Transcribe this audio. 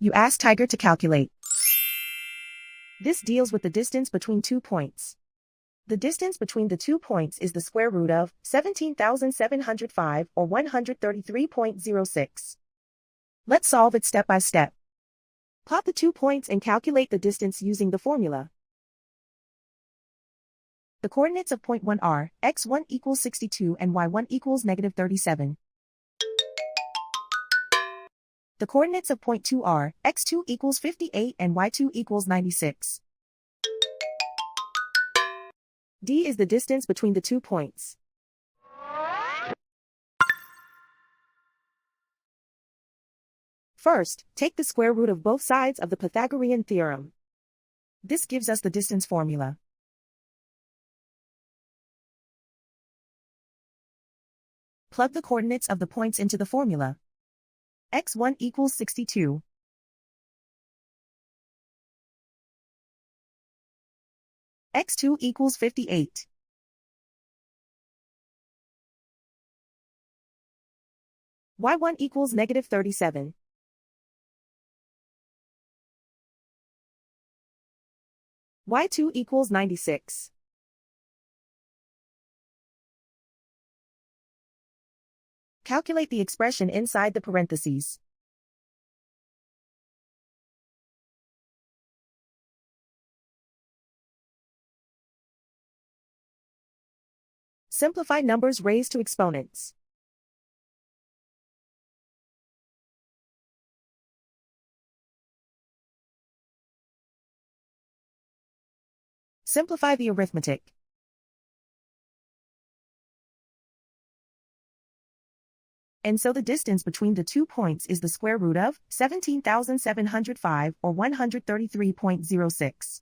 You ask Tiger to calculate. This deals with the distance between 2 points. The distance between the 2 points is the square root of 17,705 or 133.06. Let's solve it step by step. Plot the 2 points and calculate the distance using the formula. The coordinates of point 1 are x1 equals 62 and y1 equals negative 37. The coordinates of point 2 are x2 equals 58 and y2 equals 96. D is the distance between the 2 points. First, take the square root of both sides of the Pythagorean theorem. This gives us the distance formula. Plug the coordinates of the points into the formula. x1 equals 62. x2 equals 58. y1 equals negative 37. y2 equals 96. Calculate the expression inside the parentheses. Simplify numbers raised to exponents. Simplify the arithmetic. And so the distance between the 2 points is the square root of 17,705 or 133.06.